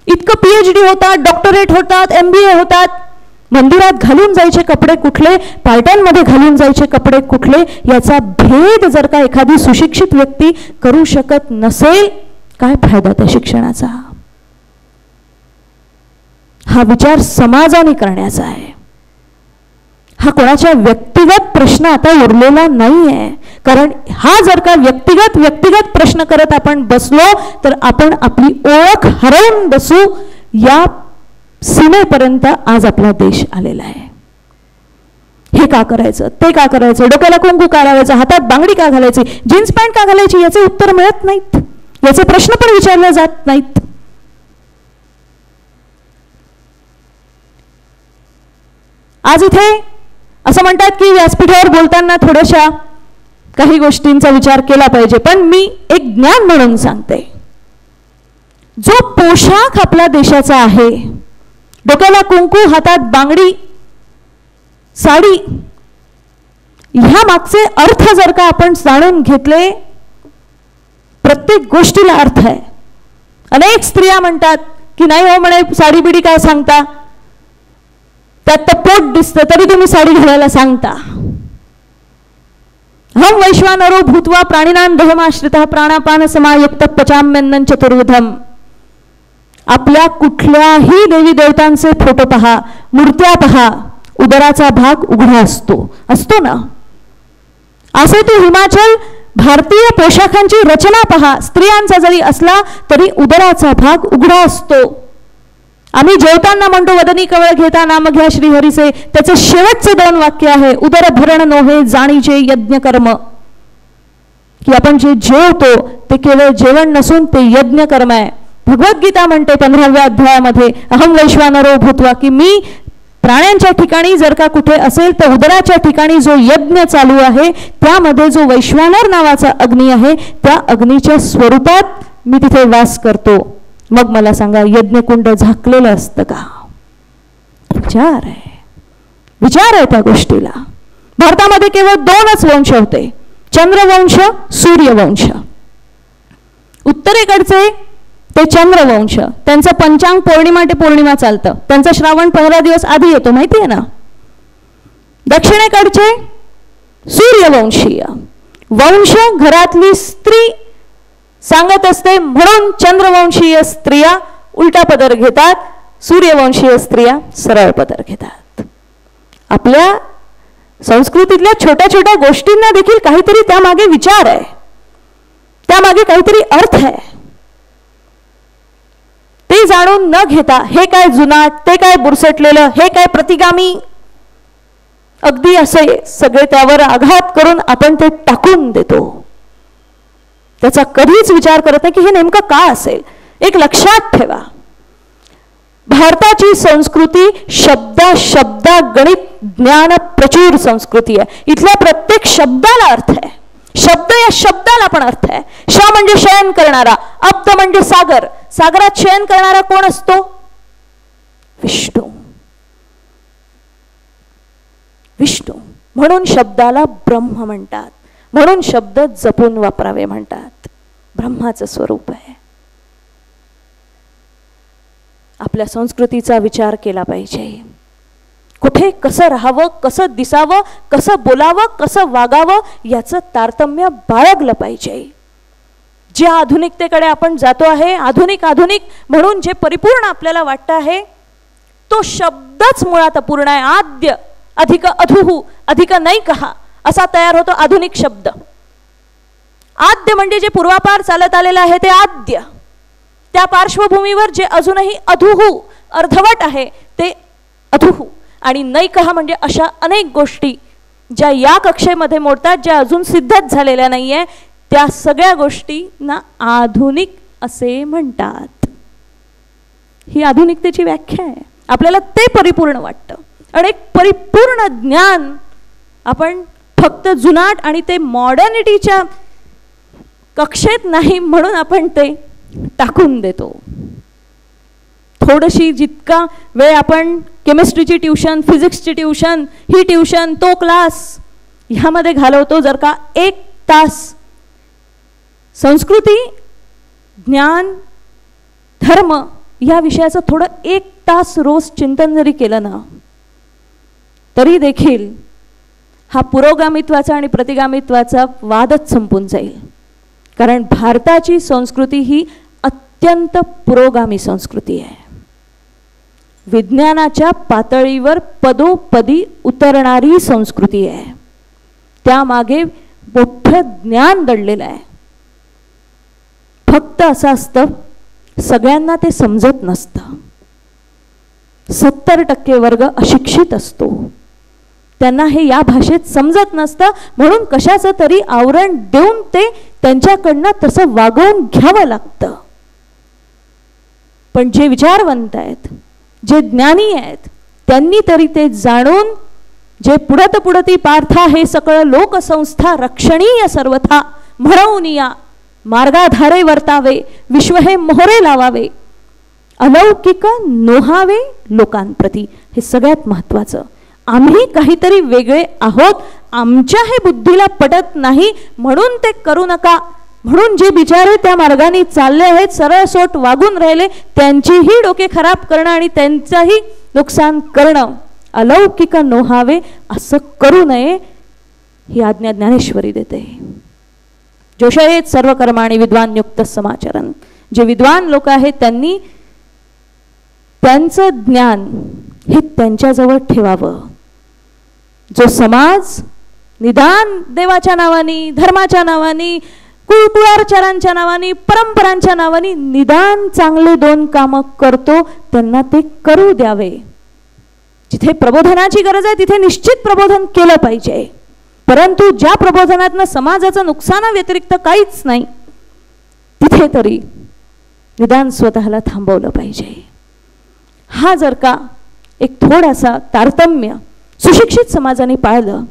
इतकं PhD होतात, डॉक्टरेट होतात, MBA होतात. मंदिरात घालून जायचे कपडे कुठले, पार्ट्यांमध्ये घालून जायचे कपडे कुठले, याचा भेद जर का एखादी सुशिक्षित व्यक्ती करू शकत नसेल, काय फायदा त्या शिक्षणाचा? हा विचार समाजाने करण्याचा आहे. हा कोणाच्या व्यक्तिगत प्रश्न आता उरलेला नाहीये. कारण हा जर का व्यक्तिगत प्रश्न करत आपण बसलो तर आपण आपली ओळख हरवून बसू. या सीमेपर्यंत आज आपला देश आलेला आहे. हे का करायचं, ते का करायचं, डोक्याला कुंकू का लावायचं, हातात बांगडी का घालायची, जीन्स पॅन्ट का घालायची, याचे उत्तर मिळत नाहीत. याचे प्रश्न पण विचारले जात नाहीत. आज इथे असं म्हणतात की व्यासपीठावर बोलताना थोड्याशा काही गोष्टींचा विचार केला पाहिजे. पण मी एक ज्ञान म्हणून सांगते, जो पोशाख आपल्या देशाचा आहे, डोक्याला कुंकू, हातात बांगडी, साडी, ह्या मागचे अर्थ जर का आपण जाणून घेतले, प्रत्येक गोष्टीला अर्थ आहे. अनेक स्त्रिया म्हणतात की नाही हो म्हणे, साडी बिडी काय सांगता, त्यात तर पोट दिसतं तरी तुम्ही साडी घालायला सांगता. हम वैश्वानरो भूत्वा प्राणिनां देहमाश्रितः प्राणापान समायुक्त पचाम्यन्नं चतुर्विधम. आपल्या कुठल्याही देवी देवतांचे फोटो पहा, मूर्त्या पहा, उदराचा भाग उघडा असतो ना. असे तो हिमाचल भारतीय पोशाखांची रचना पहा, स्त्रियांचा जरी असला तरी उदराचा भाग उघडा असतो. आम्ही जेवताना म्हणतो वदनी कवळ घेता नाम घ्या श्रीहरीचे, त्याचे शेवटचे 2 वाक्य आहे उदर भरण नोहे जाणीचे यज्ञ कर्म, की आपण जे जेवतो ते केवळ जेवण नसून ते यज्ञ कर्म आहे. भगवद्गीता म्हणते 15व्या अध्यायामध्ये अहम वैश्वानरो भूत्वा, की मी प्राण्यांच्या ठिकाणी जर का कुठे असेल तर उदराच्या ठिकाणी जो यज्ञ चालू आहे त्यामध्ये जो वैश्वानर नावाचा अग्नी आहे त्या अग्नीच्या स्वरूपात मी तिथे वास करतो. मग मला सांगा यज्ञकुंड झाकलेलं असतं का? विचार आहे त्या गोष्टीला. भारतामध्ये केवळ 2च वंश होते, चंद्रवंश, सूर्यवंश. उत्तरेकडचे ते चंद्रवंश, त्यांचं पंचांग पौर्णिमा ते पौर्णिमा चालतं, त्यांचं श्रावण 15 दिवस आधी येतो, माहिती आहे ना. दक्षिणेकडचे सूर्यवंशीय वंश, घरातली स्त्री सांगत असते म्हणून चंद्रवंशीय स्त्रिया उलटा पदर घेतात, सूर्यवंशीय स्त्रिया सरळ पदर घेतात. आपल्या संस्कृतीतल्या छोट्या छोट्या गोष्टींना देखील काहीतरी त्यामागे विचार आहे, त्यामागे काहीतरी अर्थ आहे. ते जाणून न घेता हे काय जुनाट, ते काय बुरसटलेलं, हे काय प्रतिगामी, अगदी असे सगळे त्यावर आघात करून आपण ते टाकून देतो. त्याचा कधीच विचार करत नाही की हे नेमकं का असेल. एक लक्षात ठेवा, भारताची संस्कृती शब्दा गणित ज्ञान प्रचूर संस्कृती आहे. इथल्या प्रत्येक शब्दाला अर्थ आहे, शब्द या शब्दाला पण अर्थ आहे. श म्हणजे शयन करणारा, अब्द म्हणजे सागर, सागरात शयन करणारा कोण असतो? विष्णू. विष्णू. म्हणून शब्दाला ब्रह्म म्हणतात, म्हणून शब्द जपून वापरावे म्हणतात. ब्रह्माचं स्वरूप आहे. आपल्या संस्कृतीचा विचार केला पाहिजे. कुठे कसं राहावं, कसं दिसावं, कसं बोलावं, कसं वागावं याचं तारतम्य बाळगलं पाहिजे. ज्या आधुनिकतेकडे आपण जातो आहे, आधुनिक म्हणून जे परिपूर्ण आपल्याला वाटतं आहे तो शब्दच मुळात अपूर्ण आहे. आद्य अधिक अधुहू अधिक नैकहा असा तयार होतो आधुनिक शब्द. आद्य म्हणजे जे पूर्वापार चालत आलेलं आहे ते आद्य. त्या पार्श्वभूमीवर जे अजूनही अधुहू अर्धवट आहे ते अधुहू. आणि नैकहा म्हणजे अशा अनेक गोष्टी ज्या या कक्षेमध्ये मोडतात, ज्या अजून सिद्धच झालेल्या नाहीये, त्या सगळ्या गोष्टींना आधुनिक असे म्हणतात. ही आधुनिकतेची व्याख्या आहे. आपल्याला ते परिपूर्ण वाटतं आणि एक परिपूर्ण ज्ञान आपण फक्त जुनाट आणि ते मॉडर्निटीच्या कक्षेत नाही म्हणून आपण ते टाकून देतो. थोडीशी जितका वेळ आपण केमिस्ट्रीची ट्यूशन, फिजिक्सची ट्यूशन, ही ट्यूशन, तो क्लास ह्यामध्ये घालवतो, जर का 1 तास संस्कृती, ज्ञान, धर्म या विषयाचं थोडं 1 तास रोज चिंतन जरी केलं ना तरी देखील हा पुरोगामित्वाचा आणि प्रतिगामित्वाचा वादच संपून जाईल. कारण भारताची संस्कृती ही अत्यंत पुरोगामी संस्कृती आहे. विज्ञानाच्या पातळीवर पदोपदी उतरणारी संस्कृती आहे. त्यामागे मोठं ज्ञान दडलेलं आहे. फक्त असं असतं सगळ्यांना ते समजत नसतं. 70% वर्ग अशिक्षित असतो, त्यांना हे या भाषेत समजत नसतं, म्हणून कशाचं तरी आवरण देऊन ते त्यांच्याकडनं तसं वागवून घ्यावं लागतं. पण जे विचारवंत आहेत, जे ज्ञानी आहेत, त्यांनी तरी ते जाणून जे पुढती पार्था हे सगळं लोकसंस्था रक्षणीय सर्वथा म्हणून या मार्गाधारे वर्तावे, विश्व हे मोहरे लावावे, अलौकिक नोहावे लोकांप्रती. हे सगळ्यात महत्वाचं. आम्ही काहीतरी वेगळे आहोत, आमच्या हे बुद्धीला पटत नाही म्हणून ते करू नका, म्हणून जे बिचारे त्या मार्गाने चालले आहेत, सरळ सोट वागून राहिले, त्यांचीही डोके खराब करणं आणि त्यांचंही नुकसान करणं, अलौकिक नोहावे असं करू नये ही आज्ञा ज्ञानेश्वरी देते. जोषयेत सर्व कर्माणि विद्वान युक्त समाचरण. जे विद्वान लोक आहेत त्यांनी त्यांचं ज्ञान हे त्यांच्याजवळ ठेवावं. जो समाज निदान देवाच्या नावानी, धर्माच्या नावानी कुळकुळाचारांच्या नावाने, परंपरांच्या नावाने निदान चांगले 2 कामं करतो त्यांना ते करू द्यावे. जिथे प्रबोधनाची गरज आहे तिथे निश्चित प्रबोधन केलं पाहिजे, परंतु ज्या प्रबोधनातनं समाजाचं नुकसानाव्यतिरिक्त काहीच नाही तिथे तरी निदान स्वतःला थांबवलं पाहिजे. हा जर का एक थोडासा तारतम्य सुशिक्षित समाजाने पाळलं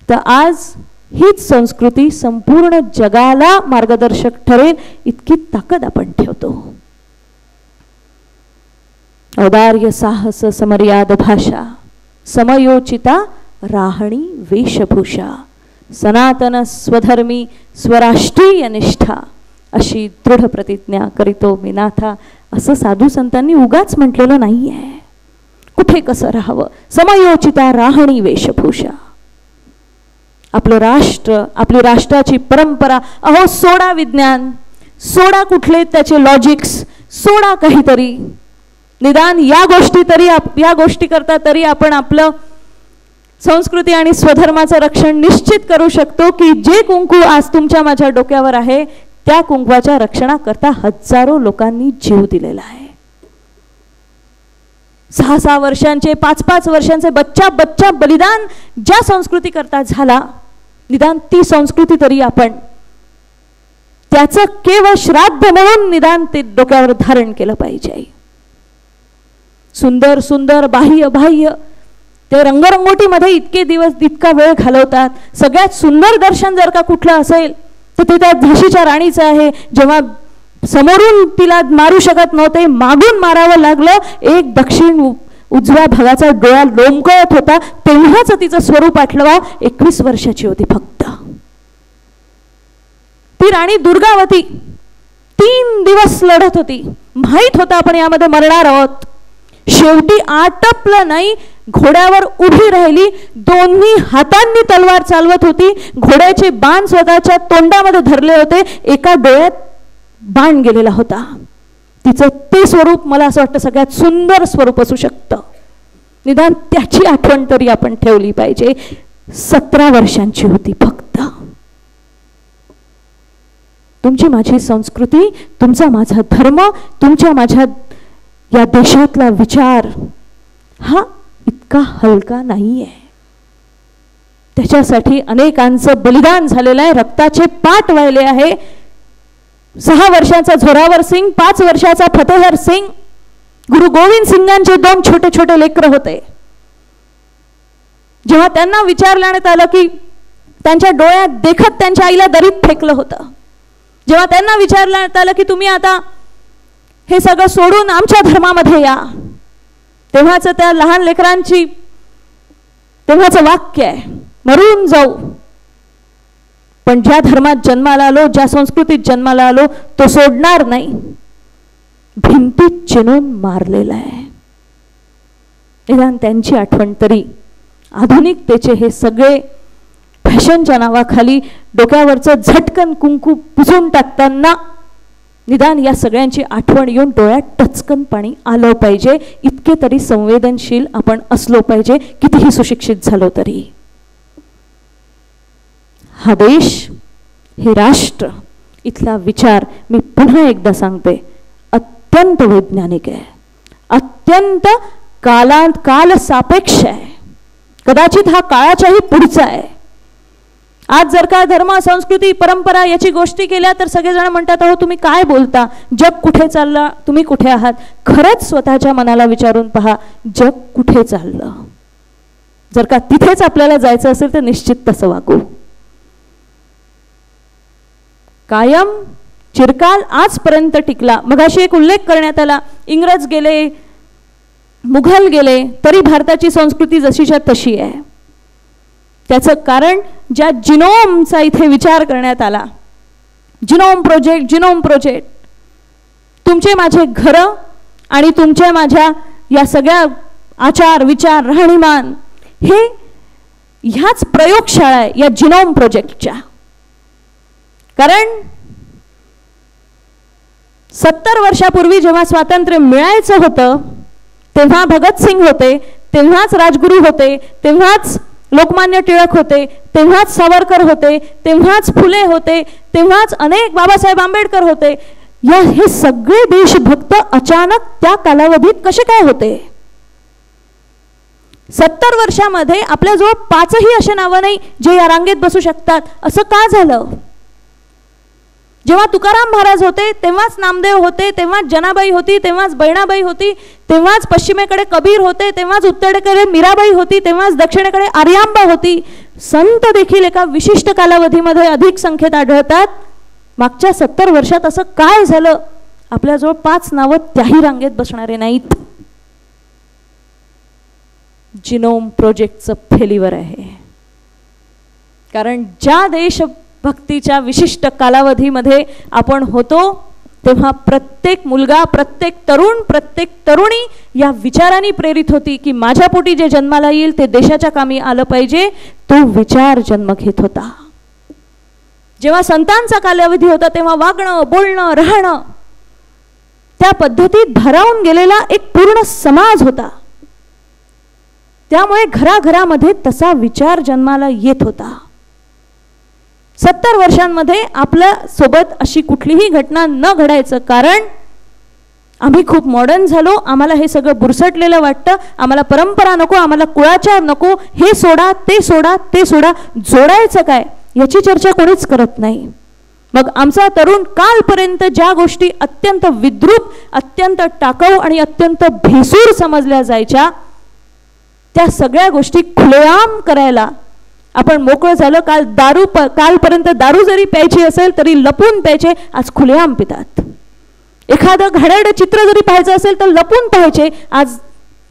तर आज हीच संस्कृती संपूर्ण जगाला मार्गदर्शक ठरेल इतकी ताकद आपण ठेवतो. औदार्य साहस समर्याद भाषा समयोचिता राहणी वेशभूषा सनातन स्वधर्मी स्वराष्ट्रीय निष्ठा अशी दृढ प्रतिज्ञा करीतो मी नाथा, असं साधू संतांनी उगाच म्हटलेलं नाहीये. कुठे कसं राहावं, समयोचिता राहणी वेशभूषा. आपलं राष्ट्र, आपली राष्ट्राची परंपरा, अहो सोडा विज्ञान, सोडा कुठले त्याचे लॉजिक्स, सोडा काहीतरी, निदान या गोष्टी करता तरी आपण आपलं संस्कृती आणि स्वधर्माचं रक्षण निश्चित करू शकतो की जे कुंकू आज तुमच्या माझ्या डोक्यावर आहे त्या कुंकवाच्या रक्षणाकरता हजारो लोकांनी जीव दिलेला आहे. 6-6 वर्षांचे 5-5 वर्षांचे बच्चा बलिदान ज्या संस्कृती करता झाला, निदान ती संस्कृती तरी आपण त्याचं केवळ श्राद्ध म्हणून निदान ते डोक्यावर धारण केलं पाहिजे. सुंदर सुंदर बाह्य ते रंगरंगोटीमध्ये इतके दिवस इतका वेळ घालवतात. सगळ्यात सुंदर दर्शन जर का कुठलं असेल तर ते त्या झाशीच्या राणीचं आहे. जेव्हा समोरून तिला मारू शकत नव्हते, मागून मारावं लागलं, एक दक्षिण उजव्या भागाचा डोळा लोंबकळत होता, तेव्हाच तिचं स्वरूप आठवलं. 21 वर्षाची होती फक्त ती राणी दुर्गावती. 3 दिवस लढत होती, माहित होतं आपण यामध्ये मरणार आहोत. शेवटी आटपलं नाही, घोड्यावर उभी राहिली, दोन्ही हातांनी तलवार चालवत होती, घोड्याचे बाण स्वतःच्या तोंडामध्ये धरले होते, एका डोळ्यात बाण गेलेला होता. तिचं ते स्वरूप मला असं वाटतं सगळ्यात सुंदर स्वरूप असू शकतं. निदान त्याची आठवण तरी आपण ठेवली पाहिजे. 17 वर्षांची होती फक्त. तुमची माझी संस्कृती, तुमचा माझा धर्म, तुमच्या माझ्या या देशातला विचार हा इतका हलका नाहीये. त्याच्यासाठी अनेकांचं बलिदान झालेलं आहे, रक्ताचे पाट वाहिले आहे. 6 वर्षाचा झोरावर सिंग, 5 वर्षाचा फतेहर सिंग, गुरु गोविंद सिंगांचे 2 छोटे छोटे लेकरं होते. जेव्हा त्यांना विचारण्यात आलं की त्यांच्या डोळ्यात देखत त्यांच्या आईला दरीत फेकलं होतं, जेव्हा त्यांना विचारण्यात आलं की तुम्ही आता हे सगळं सोडून आमच्या धर्मामध्ये या, तेव्हाच त्या लहान लेकरांची तेव्हाचं वाक्य आहे, मरून जाऊ पण ज्या धर्मात जन्माला आलो, ज्या संस्कृतीत जन्माला आलो तो सोडणार नाही. भिंतीत चिनून मारलेला आहे. निदान त्यांची आठवण तरी आधुनिकतेचे हे सगळे फॅशनच्या नावाखाली डोक्यावरचं झटकन कुंकू पुसून टाकताना निदान या सगळ्यांची आठवण येऊन डोळ्यात टचकन पाणी आलं पाहिजे. इतके तरी संवेदनशील आपण असलो पाहिजे, कितीही सुशिक्षित झालो तरी. हा देश, हे राष्ट्र, इथला विचार मी पुन्हा एकदा सांगते, अत्यंत वैज्ञानिक आहे, अत्यंत काल सापेक्ष आहे. कदाचित हा काळाच्याही पुढचा आहे. आज जर का धर्म, संस्कृती, परंपरा याची गोष्टी केल्या तर सगळेजण म्हणतात अहो तुम्ही काय बोलता, जग कुठे चाललं, तुम्ही कुठे आहात. खरंच स्वतःच्या मनाला विचारून पहा, जग कुठे चाललं. जर का तिथेच आपल्याला जायचं असेल तर निश्चित तसं वागू. कायम चिरकाल आजपर्यंत टिकला. मगाशी एक उल्लेख करण्यात आला, इंग्रज गेले, मुघल गेले, तरी भारताची संस्कृती जशीच्या तशी आहे. त्याचं कारण ज्या जिनोमचा इथे विचार करण्यात आला, जिनोम प्रोजेक्ट, तुमचे माझे घरं आणि तुमच्या माझ्या या सगळ्या आचार विचार राहणीमान हे ह्याच प्रयोगशाळा आहे या जिनोम प्रोजेक्टच्या. कारण 70 वर्षापूर्वी जेव्हा स्वातंत्र्य मिळायचं होतं तेव्हा भगतसिंग होते, तेव्हाच राजगुरू होते, तेव्हाच लोकमान्य टिळक होते, तेव्हाच सावरकर होते, तेव्हाच फुले होते, तेव्हाच अनेक बाबासाहेब आंबेडकर होते. हे सगळे देशभक्त अचानक त्या कालावधीत कसे काय होते? 70 वर्षामध्ये आपल्याजवळ 5ही असे नावं नाही जे या रांगेत बसू शकतात. असं का झालं? जेव्हा तुकाराम महाराज होते तेव्हाच नामदेव होते, तेव्हाच जनाबाई होती, तेव्हाच बहिणाबाई होती, तेव्हाच पश्चिमेकडे कबीर होते, तेव्हाच उत्तरेकडे मीराबाई होती, तेव्हाच दक्षिणेकडे आर्यांबा होती. संत देखील एका विशिष्ट कालावधीमध्ये अधिक संख्येत आढळतात. मागच्या 70 वर्षात असं काय झालं? आपल्याजवळ 5 नावं त्याही रांगेत बसणारे नाहीत. जिनोम प्रोजेक्टचं फेल्युअर आहे. कारण ज्या देशभक्तीच्या विशिष्ट कालावधीमध्ये आपण होतो तेव्हा प्रत्येक मुलगा, प्रत्येक तरुण, प्रत्येक तरुणी या विचाराने प्रेरित होती की माझ्या पोटी जे जन्माला येईल ते देशाच्या कामी आलं पाहिजे. तो विचार जन्म घेत होता. जेव्हा संतांचा कालावधी होता तेव्हा वागणं, बोलणं, राहणं त्या पद्धतीत भारावून गेलेला एक पूर्ण समाज होता. त्यामुळे घराघरामध्ये तसा विचार जन्माला येत होता. 70 वर्षांमध्ये आपल्या सोबत अशी कुठलीही घटना न घडायचं कारण आम्ही खूप मॉडर्न झालो, आम्हाला हे सगळं बुरसटलेलं वाटतं, आम्हाला परंपरा नको, आम्हाला कुळाचार नको, हे सोडा, ते सोडा, ते सोडा. जोडायचं काय याची चर्चा कोणीच करत नाही. मग आमचा तरुण कालपर्यंत ज्या गोष्टी अत्यंत विद्रूप, अत्यंत टाकाऊ आणि अत्यंत भेसूर समजल्या जायच्या त्या सगळ्या गोष्टी खुलेआम करायला आपण मोकळं झालं. कालपर्यंत दारू जरी प्यायची असेल तरी लपून प्यायचे, आज खुलेआम पितात. एखादं घाणेरडं चित्र जरी पाहायचं असेल तर लपून पाहायचे, आज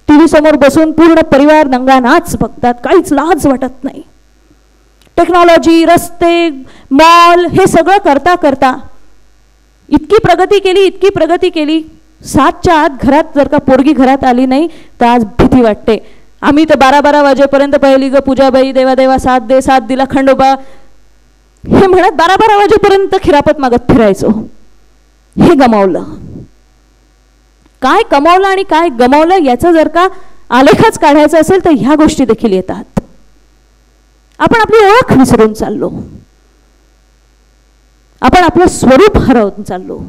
टीव्ही समोर बसून पूर्ण परिवार दंगा नाच बघतात. काहीच लाज वाटत नाही. टेक्नॉलॉजी, रस्ते, मॉल हे सगळं करता करता इतकी प्रगती केली. 7च्या आत घरात जर का पोरगी घरात आली नाही तर आज भीती वाटते. आम्ही तर 12-12 वाजेपर्यंत पहिली ग पूजाबाई, देवा साथ दे, साथ दिला खंडोबा हे म्हणत 12-12 वाजेपर्यंत खिरापत मागत फिरायचो. हे गमावलं. काय कमावलं आणि काय गमावलं याचं जर का आलेखच काढायचा असेल तर ह्या गोष्टी देखील येतात. आपण आपली ओळख विसरून चाललो. आपण आपलं स्वरूप हरवून चाललो.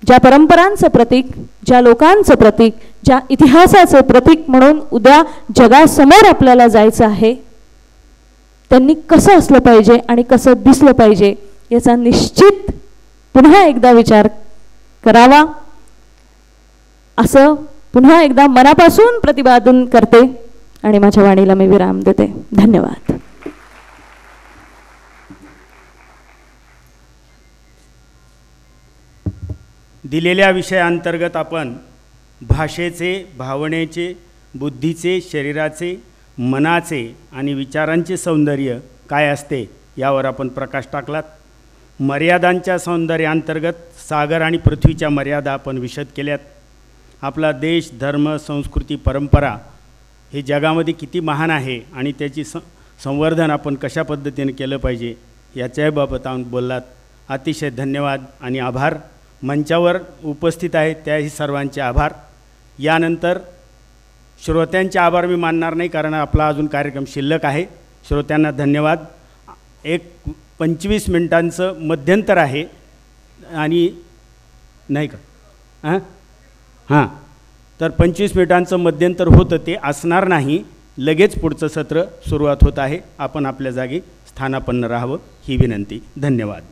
ज्या परंपरांचं प्रतीक, ज्या लोकांचं प्रतीक, ज्या इतिहासाचं प्रतीक म्हणून उद्या जगासमोर आपल्याला जायचं आहे, त्यांनी कसं असलं पाहिजे आणि कसं दिसलं पाहिजे याचा निश्चित पुन्हा एकदा विचार करावा असं पुन्हा एकदा मनापासून प्रतिपादन करते आणि माझ्या वाणीला मी विराम देते. धन्यवाद. दिलेल्या विषयांतर्गत आपण भाषेचे, भावनेचे, बुद्धीचे, शरीराचे, मनाचे आणि विचारांचे सौंदर्य काय असते यावर आपण प्रकाश टाकलात. मर्यादांच्या सौंदर्याअंतर्गत सागर आणि पृथ्वीच्या मर्यादा आपण विशद केल्यात. आपला देश, धर्म, संस्कृती, परंपरा हे जगामध्ये किती महान आहे आणि त्याची संवर्धन आपण कशा पद्धतीने केलं पाहिजे याच्याबाबत आपण बोललात. अतिशय धन्यवाद आणि आभार. मंचावर उपस्थित आहेत त्याही सर्वांचे आभार. यानंतर श्रोत्यांचे आभार मी मानणार नाही कारण आपला अजून कार्यक्रम शिल्लक आहे. श्रोत्यांना धन्यवाद. एक 25 मिनिटांचं मध्यंतर आहे आणि नाही का हां तर 25 मिनिटांचं मध्यंतर होतं ते असणार नाही. लगेच पुढचं सत्र सुरुवात होत आहे. आपण आपल्या जागी स्थानापन्न राहावं ही विनंती. धन्यवाद.